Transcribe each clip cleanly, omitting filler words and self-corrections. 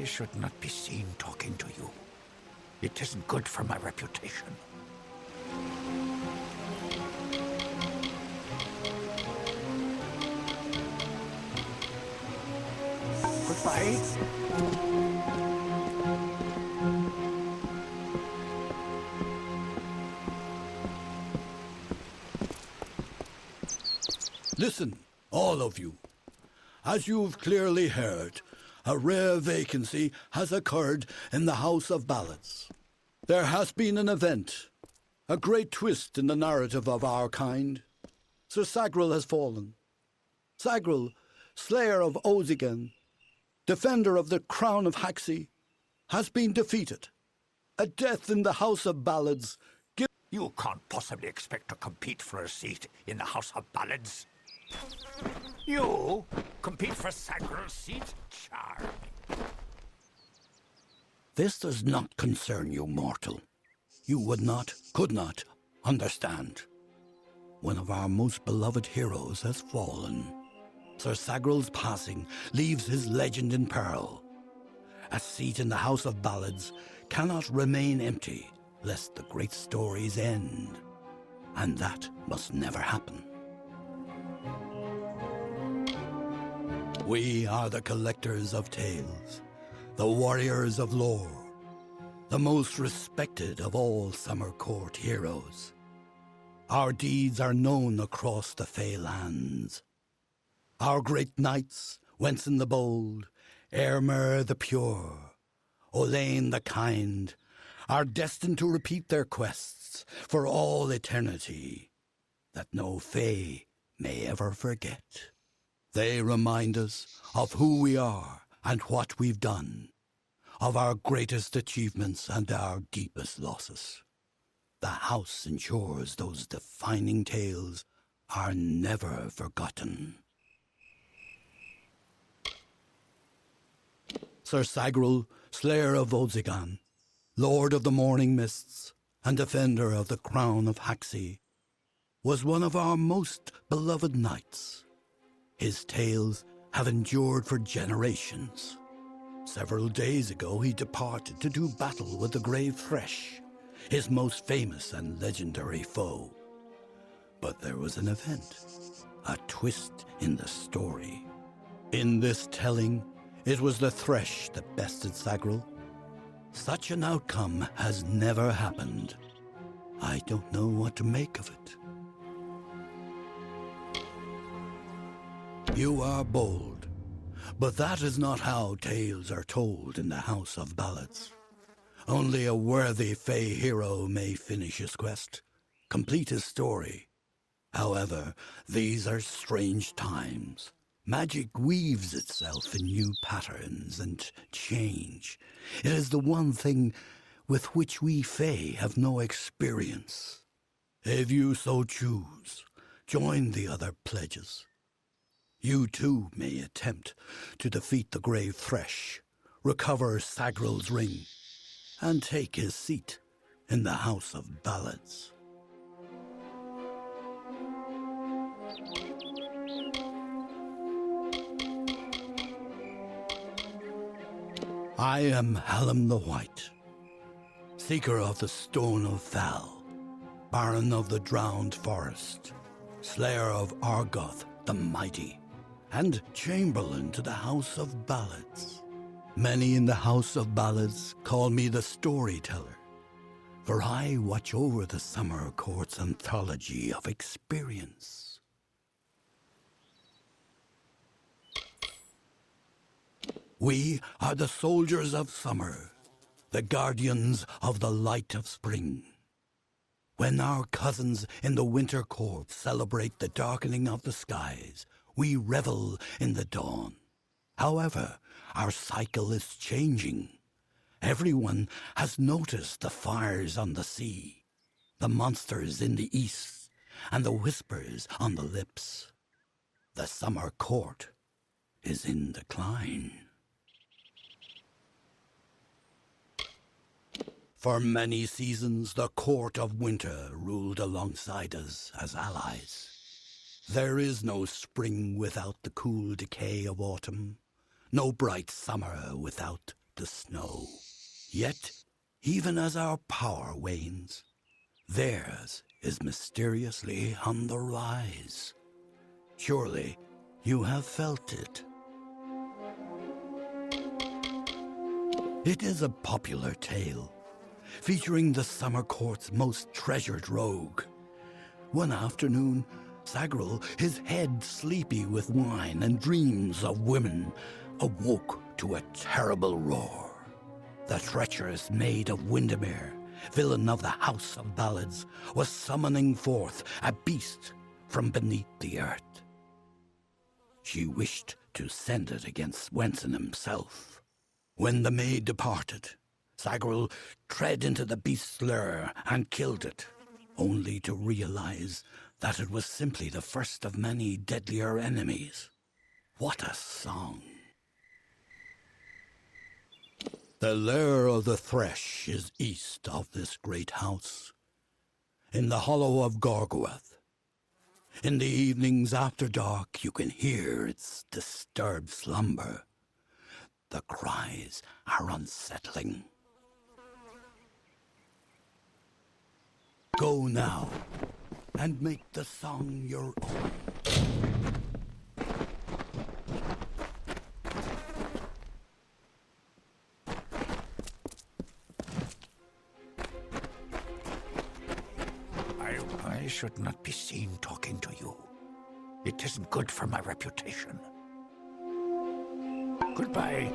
I should not be seen talking to you. It isn't good for my reputation. Goodbye. Listen, all of you. As you've clearly heard, a rare vacancy has occurred in the House of Ballads. There has been an event, a great twist in the narrative of our kind. Sir Sagril has fallen. Sagril, slayer of Ozigan, defender of the crown of Haxi, has been defeated. A death in the House of Ballads. You can't possibly expect to compete for a seat in the House of Ballads. You compete for Sagril's seat? Charming. This does not concern you, mortal. You would not, could not, understand. One of our most beloved heroes has fallen. Sir Sagril's passing leaves his legend in peril. A seat in the House of Ballads cannot remain empty, lest the great stories end. And that must never happen. We are the collectors of tales, the warriors of lore, the most respected of all Summer Court heroes. Our deeds are known across the Fey lands. Our great knights, Wenson the Bold, Airmer the Pure, Olaine the Kind, are destined to repeat their quests for all eternity, that no Fey may ever forget. They remind us of who we are and what we've done, of our greatest achievements and our deepest losses. The house ensures those defining tales are never forgotten. Sir Sagril, slayer of Ozigan, lord of the morning mists, and defender of the crown of Haxi, was one of our most beloved knights. His tales have endured for generations. Several days ago he departed to do battle with the Grave Thresh, his most famous and legendary foe. But there was an event, a twist in the story. In this telling, it was the Thresh that bested Sagril. Such an outcome has never happened. I don't know what to make of it. You are bold, but that is not how tales are told in the House of Ballads. Only a worthy Fey hero may finish his quest, complete his story. However, these are strange times. Magic weaves itself in new patterns and change. It is the one thing with which we Fey have no experience. If you so choose, join the other pledges. You too may attempt to defeat the Grave Thresh, recover Sagril's ring, and take his seat in the House of Ballads. I am Hallam the White, seeker of the Stone of Val, Baron of the Drowned Forest, slayer of Argoth the Mighty, and chamberlain to the House of Ballads. Many in the House of Ballads call me the storyteller, for I watch over the Summer Court's anthology of experience. We are the soldiers of summer, the guardians of the light of spring. When our cousins in the Winter Court celebrate the darkening of the skies, we revel in the dawn. However, our cycle is changing. Everyone has noticed the fires on the sea, the monsters in the east, and the whispers on the lips. The Summer Court is in decline. For many seasons, the Court of Winter ruled alongside us as allies. There is no spring without the cool decay of autumn, no bright summer without the snow. Yet, even as our power wanes, theirs is mysteriously on the rise. Surely you have felt it. It is a popular tale, featuring the summer court's most treasured rogue. One afternoon, Sagrel, his head sleepy with wine and dreams of women, awoke to a terrible roar. The treacherous maid of Windermere, villain of the House of Ballads, was summoning forth a beast from beneath the earth. She wished to send it against Swenson himself. When the maid departed, Sagrel tread into the beast's lair and killed it, only to realize that it was simply the first of many deadlier enemies. What a song! The lair of the Thresh is east of this great house, in the hollow of Gorgoeth. In the evenings after dark, you can hear its disturbed slumber. The cries are unsettling. Go now, and make the song your own. I should not be seen talking to you. It isn't good for my reputation. Goodbye.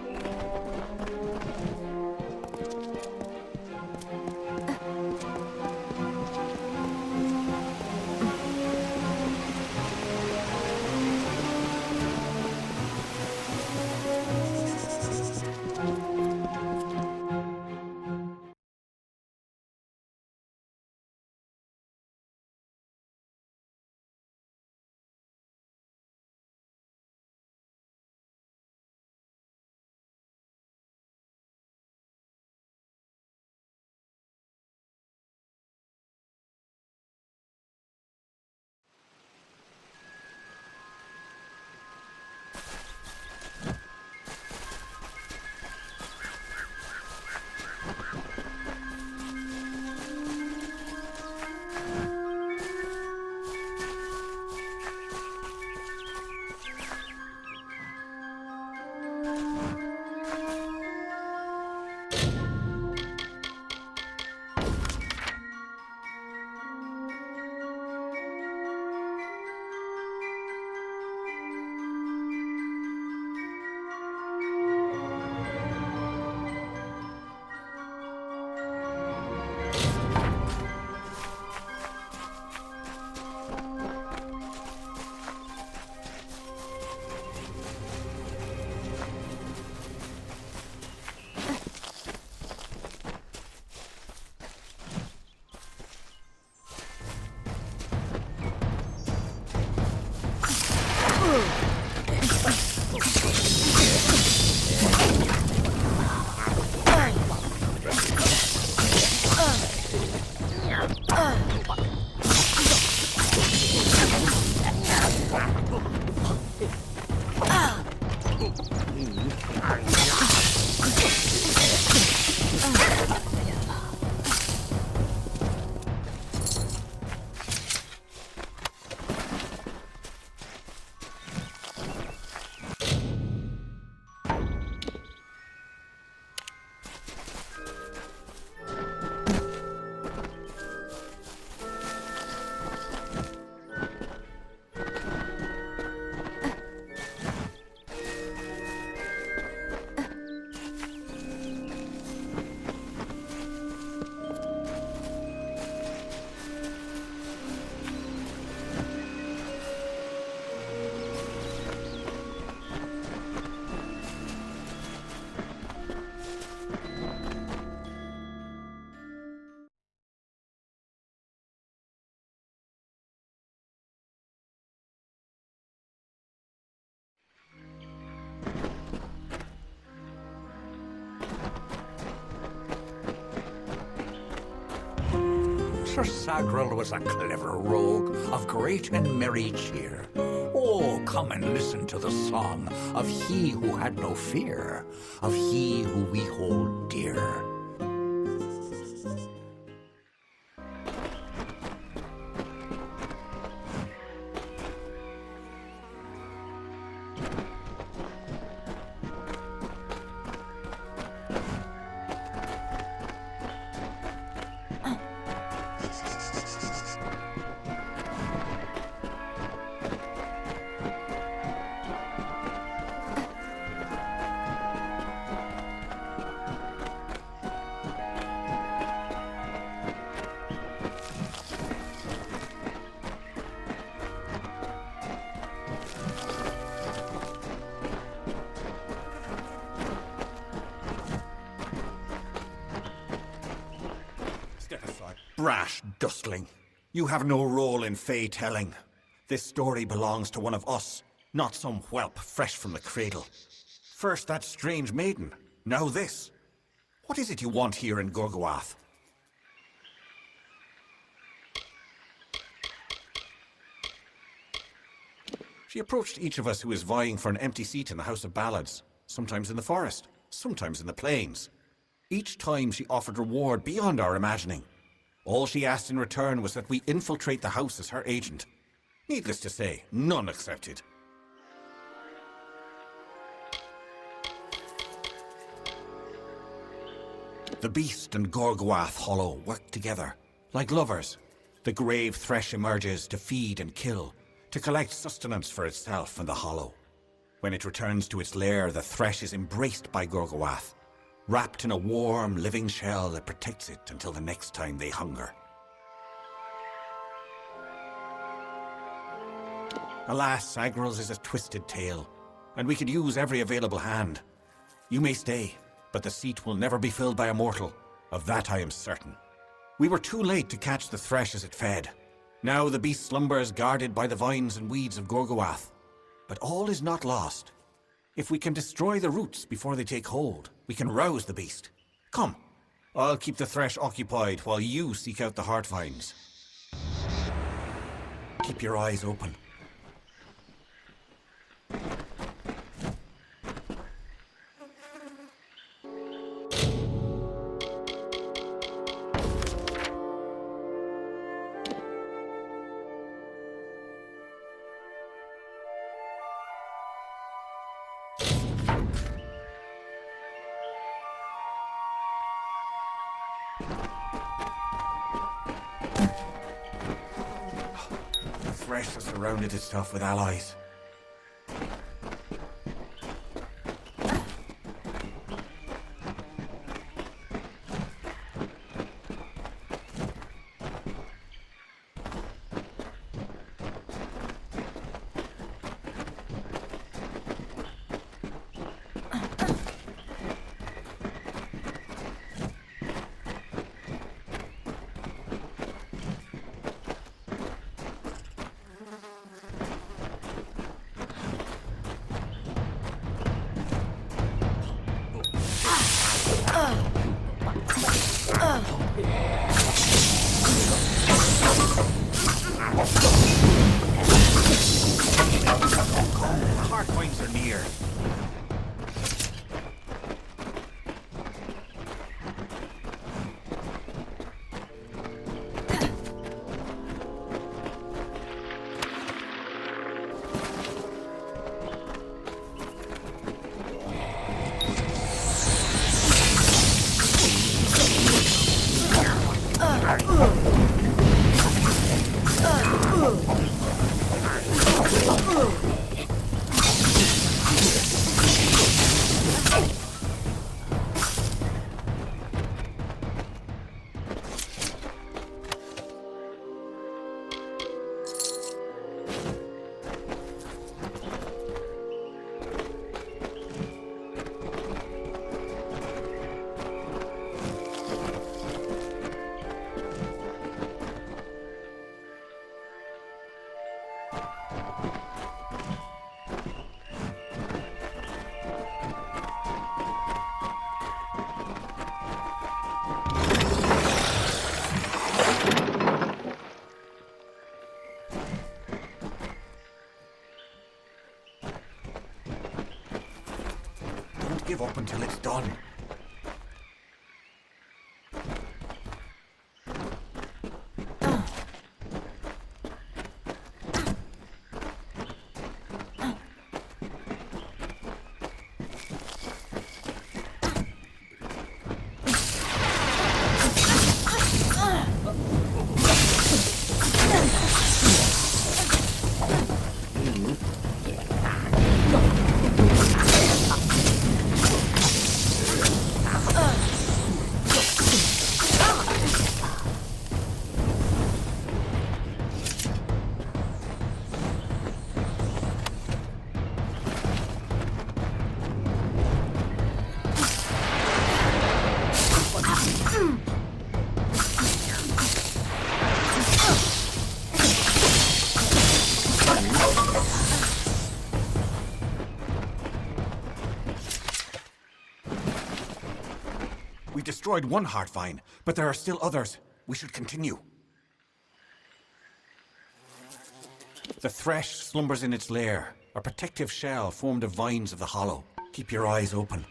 Sir Sagrel was a clever rogue of great and merry cheer. Oh, come and listen to the song of he who had no fear, of he who we hold dear. Brash dustling. You have no role in fey telling. This story belongs to one of us, not some whelp fresh from the cradle. First that strange maiden, now this. What is it you want here in Gorgoath? She approached each of us who is vying for an empty seat in the House of Ballads, sometimes in the forest, sometimes in the plains. Each time she offered reward beyond our imagining. All she asked in return was that we infiltrate the house as her agent. Needless to say, none accepted. The beast and Gorgoath Hollow work together, like lovers. The grave thresh emerges to feed and kill, to collect sustenance for itself and the Hollow. When it returns to its lair, the thresh is embraced by Gorgoath, wrapped in a warm, living shell that protects it until the next time they hunger. Alas, Agrel's is a twisted tale, and we could use every available hand. You may stay, but the seat will never be filled by a mortal. Of that I am certain. We were too late to catch the thresh as it fed. Now the beast slumbers guarded by the vines and weeds of Gorgoath. But all is not lost. If we can destroy the roots before they take hold, we can rouse the beast. Come, I'll keep the thresh occupied while you seek out the heart vines. Keep your eyes open. The thresh has surrounded itself with allies. The heart vines are near. give up until it's done. We destroyed one heart vine, but there are still others. We should continue. The thresh slumbers in its lair, a protective shell formed of vines of the hollow. Keep your eyes open.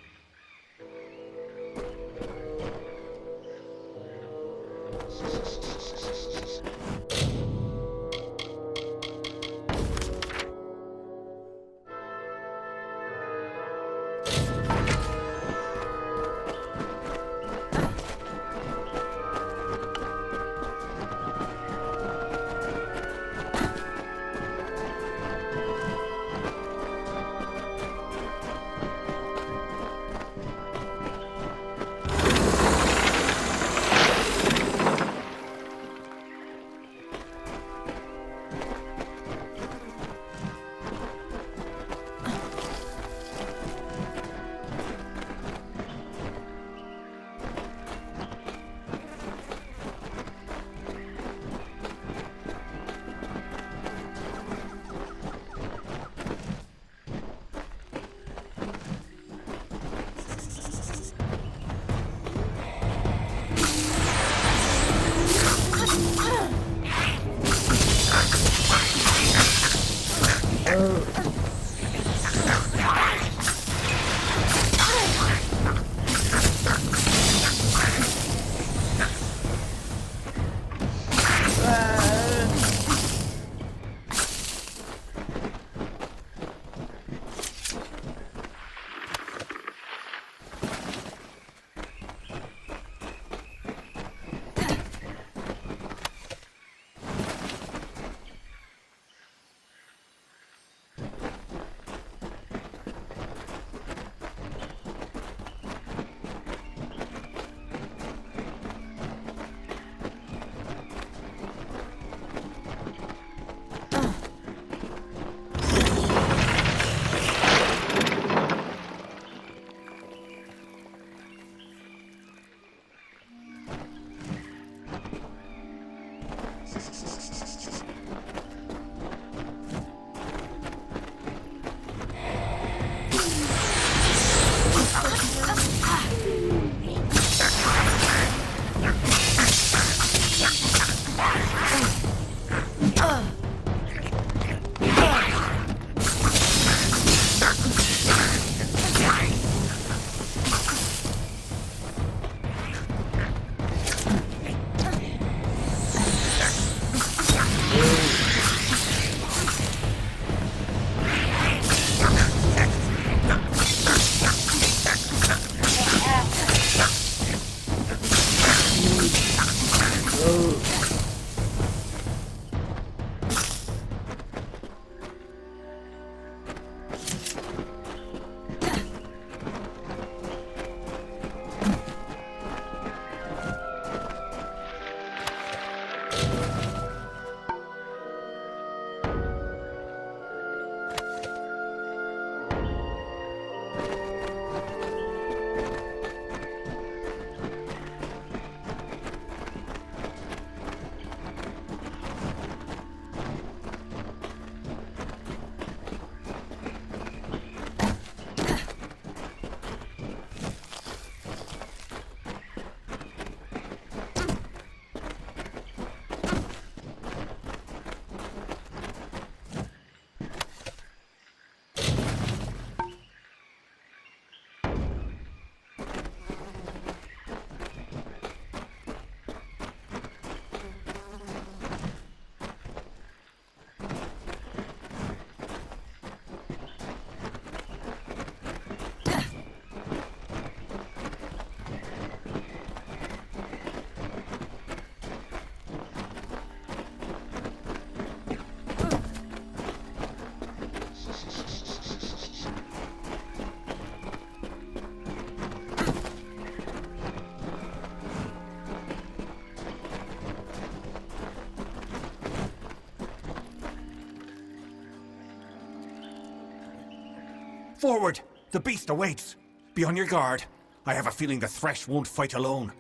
Forward! The beast awaits! Be on your guard. I have a feeling the Thresh won't fight alone.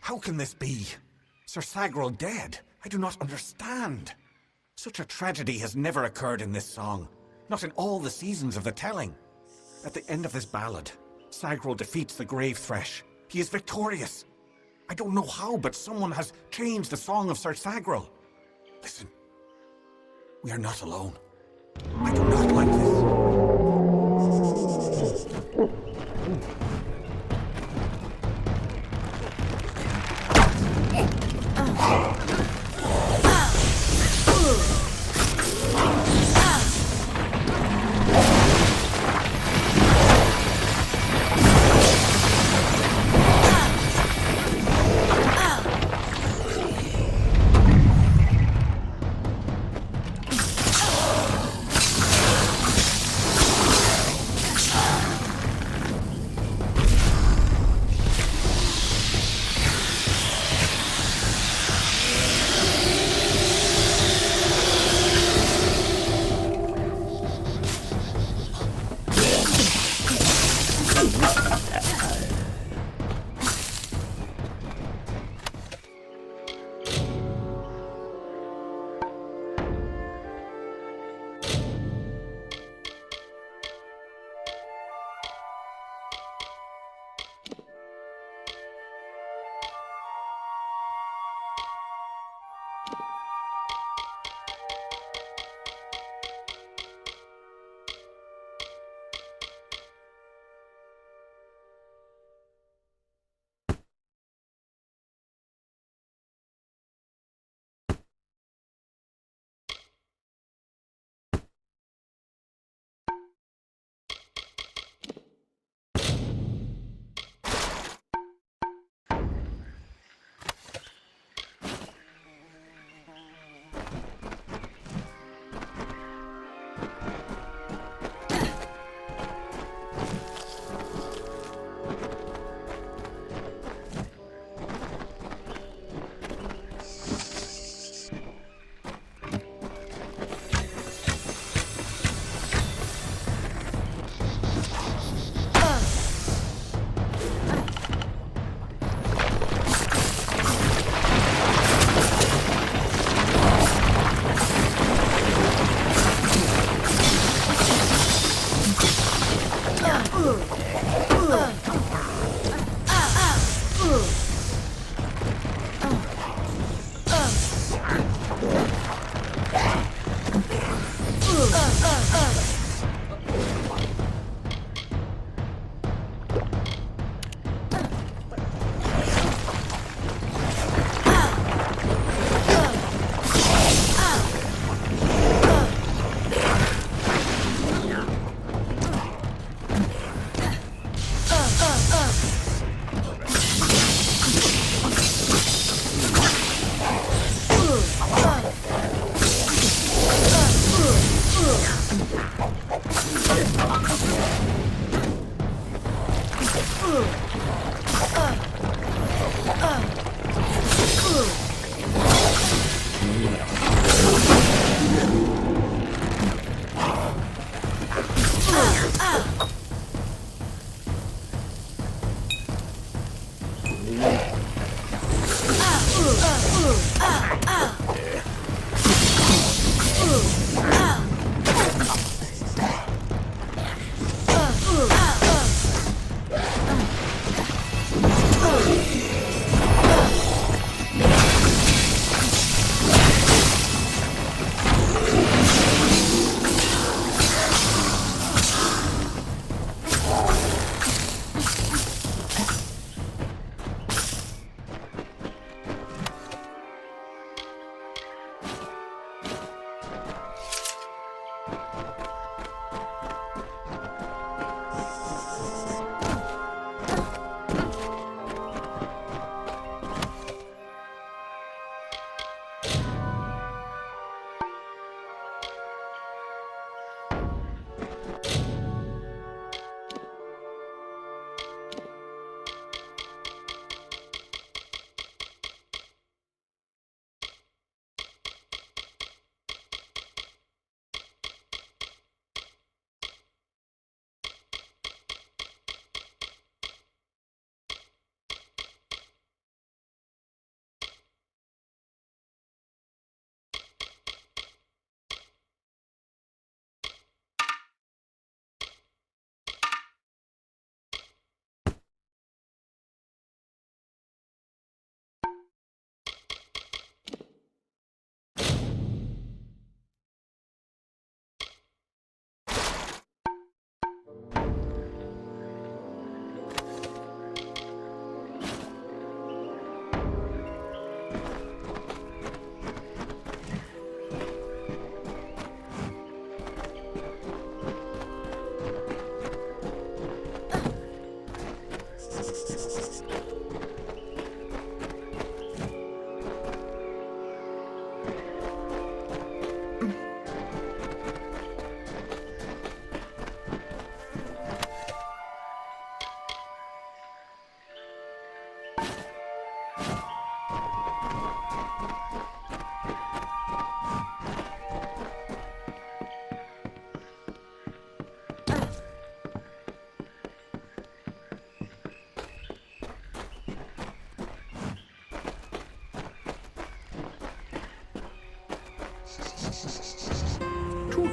How can this be? Sir Sagrel dead? I do not understand. Such a tragedy has never occurred in this song. Not in all the seasons of the telling. At the end of this ballad, Sagrel defeats the Grave Thresh. He is victorious. I don't know how, but someone has changed the song of Sir Sagrel. Listen. We are not alone. I do not like this.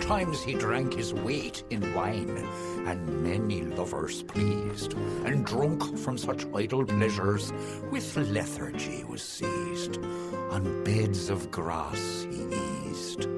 times he drank his weight in wine, and many lovers pleased, and drunk from such idle pleasures, with lethargy was seized. On beds of grass he eased.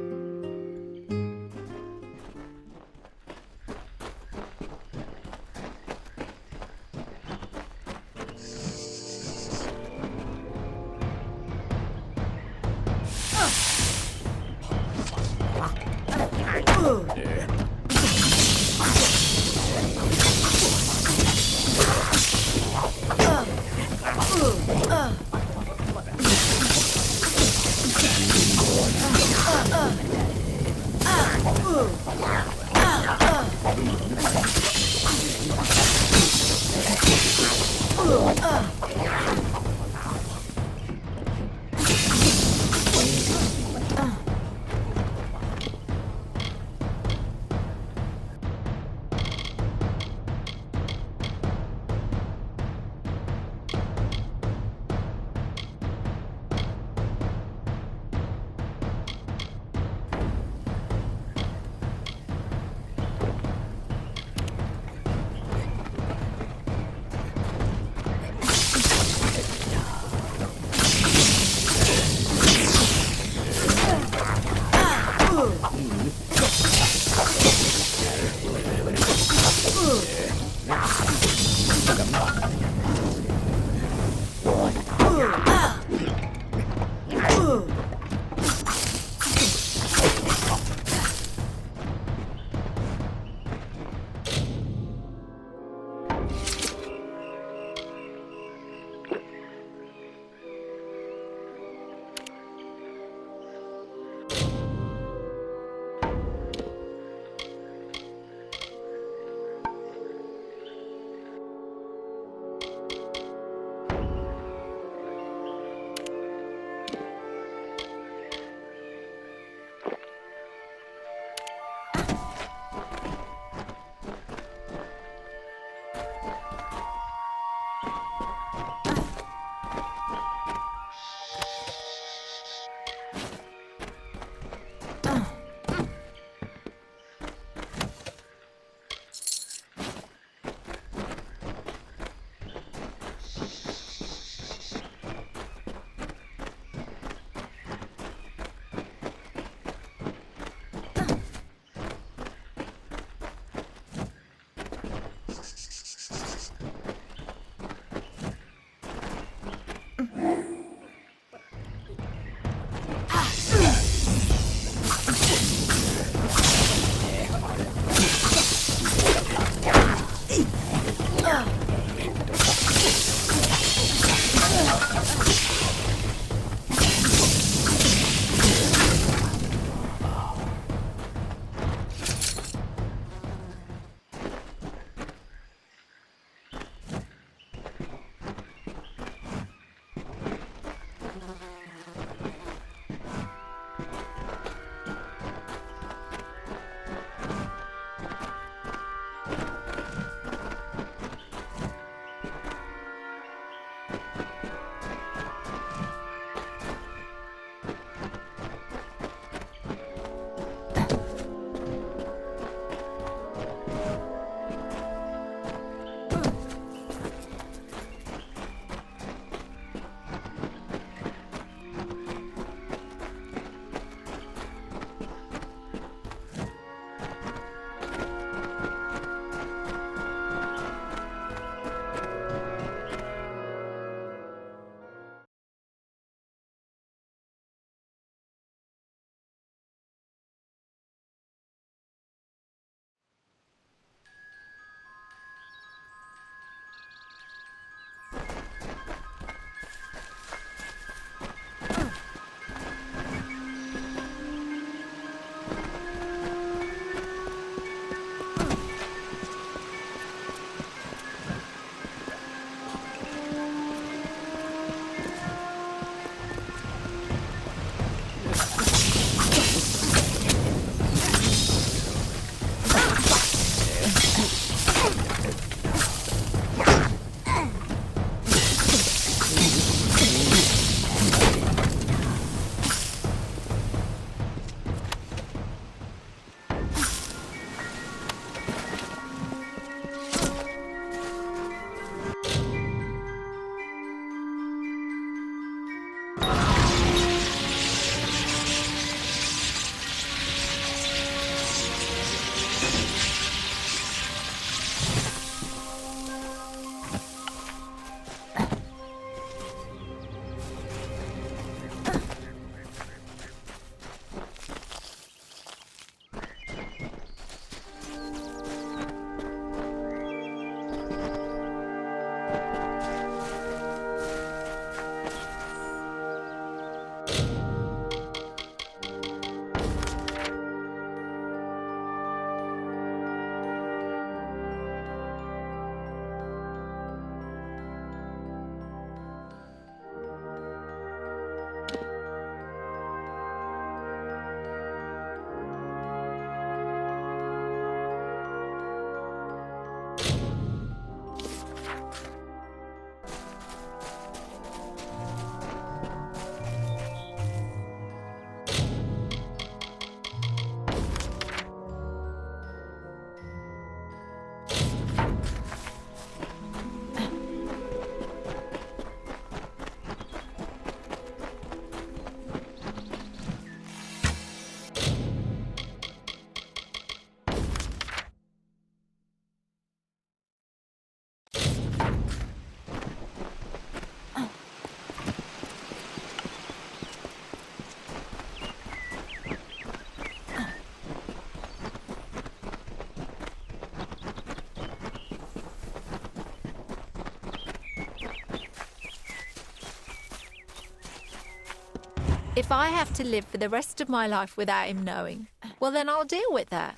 If I have to live for the rest of my life without him knowing, well, then I'll deal with that.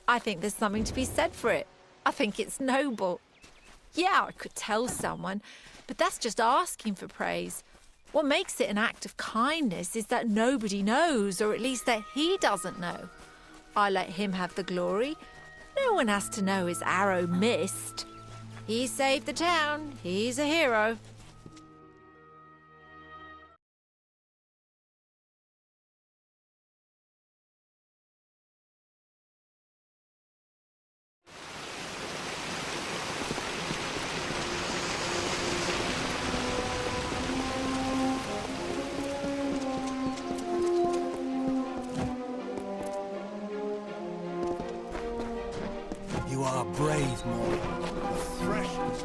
I think there's something to be said for it. I think it's noble. Yeah, I could tell someone, but that's just asking for praise. What makes it an act of kindness is that nobody knows, or at least that he doesn't know. I let him have the glory. No one has to know his arrow missed. He saved the town. He's a hero. You are brave, mortal. The thresh is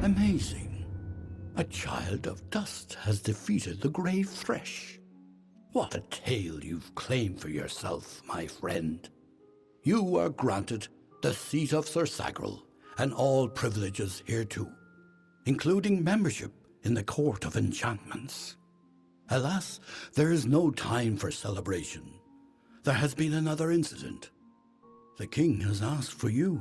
amazing. A child of dust has defeated the grave thresh. What a tale you've claimed for yourself, my friend. You are granted the seat of Sir Sagrel and all privileges hereto, including membership in the Court of Enchantments. Alas, there is no time for celebration. There has been another incident. The king has asked for you.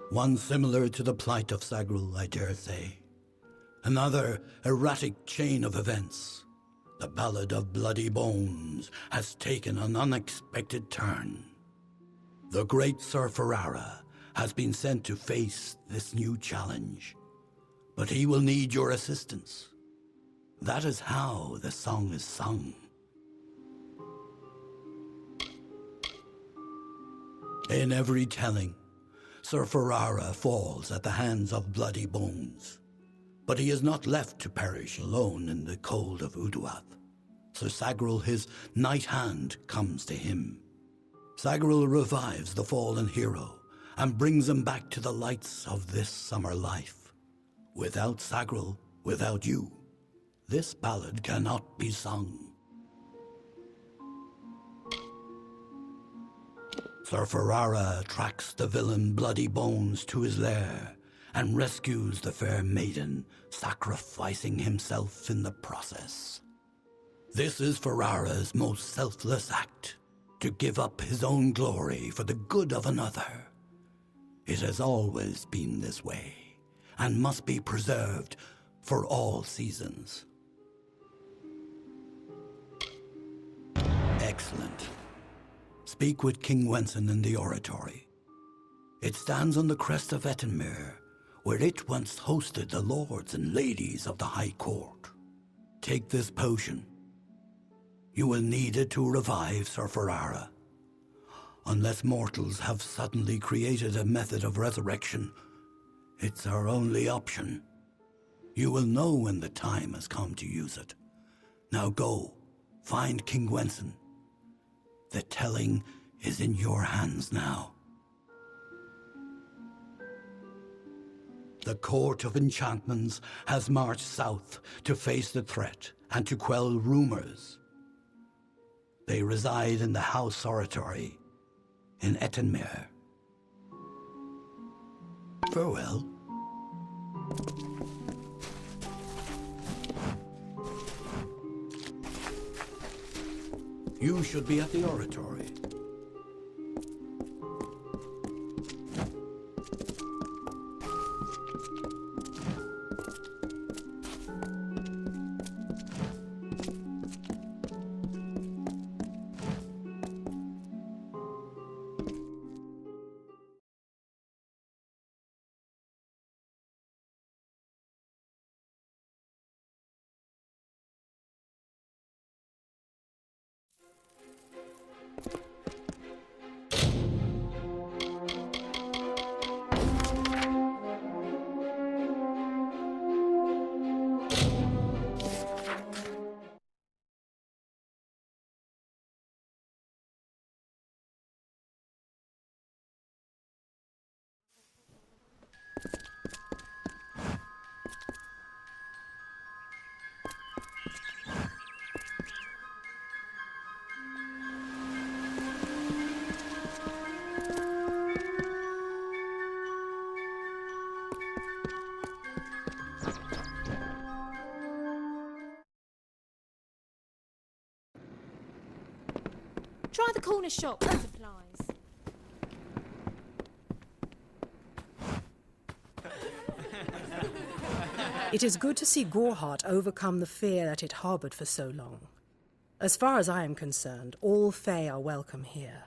One similar to the plight of Sagrel, I dare say. Another erratic chain of events. The Ballad of Bloody Bones has taken an unexpected turn. The great Sir Ferrara has been sent to face this new challenge, but he will need your assistance. That is how the song is sung. In every telling, Sir Ferrara falls at the hands of Bloody Bones. But he is not left to perish alone in the cold of Uduath. Sir Sagrel, his knight hand, comes to him. Sagrel revives the fallen hero and brings him back to the lights of this summer life. Without Sagrel, without you, this ballad cannot be sung. Sir Ferrara tracks the villain Bloody Bones to his lair and rescues the fair maiden, sacrificing himself in the process. This is Ferrara's most selfless act, to give up his own glory for the good of another. It has always been this way, and must be preserved for all seasons. Excellent. Speak with King Wenson in the oratory. It stands on the crest of Ettenmere, where it once hosted the lords and ladies of the High Court. Take this potion. You will need it to revive Sir Ferrara. Unless mortals have suddenly created a method of resurrection, it's our only option. You will know when the time has come to use it. Now go, find King Wenson. The telling is in your hands now. The Court of Enchantments has marched south to face the threat and to quell rumors. They reside in the House Oratory in Ettenmere. Farewell. You should be at the oratory. Try the corner shop for supplies. It is good to see Gorehart overcome the fear that it harboured for so long. As far as I am concerned, all Fae are welcome here.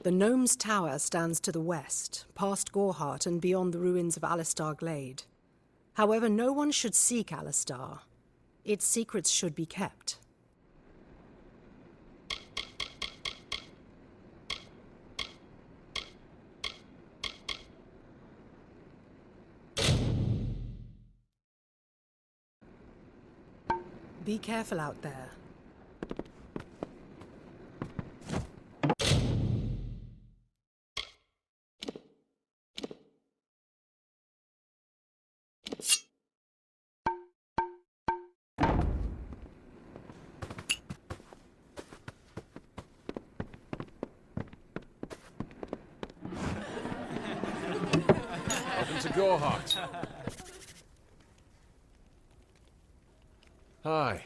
The Gnome's Tower stands to the west, past Gorehart and beyond the ruins of Alistar Glade. However, no one should seek Alistar. Its secrets should be kept. Be careful out there. Welcome to Gorehart. Hi.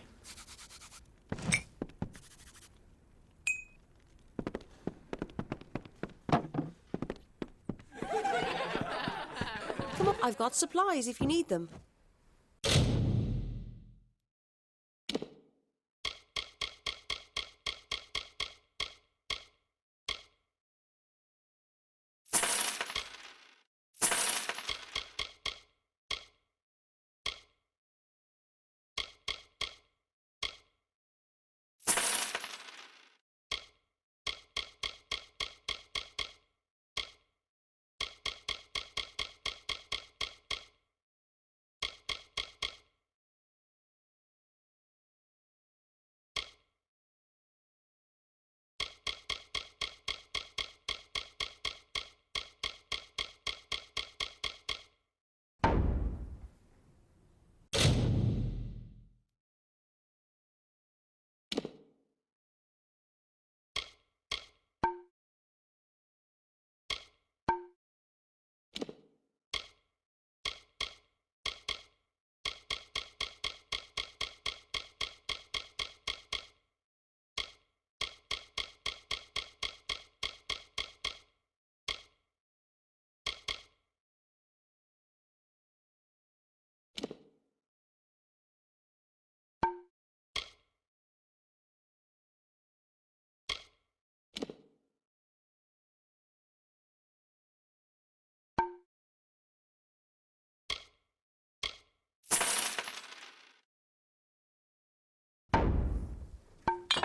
Come on, I've got supplies if you need them.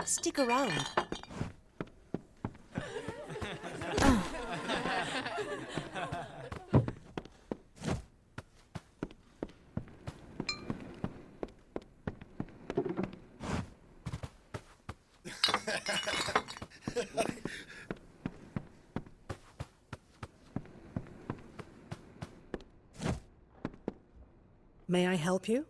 Stick around. May I help you?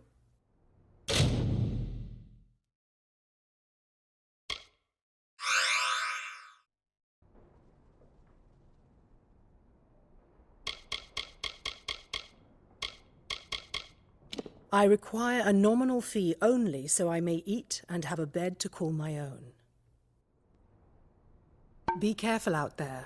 I require a nominal fee only so I may eat and have a bed to call my own. Be careful out there.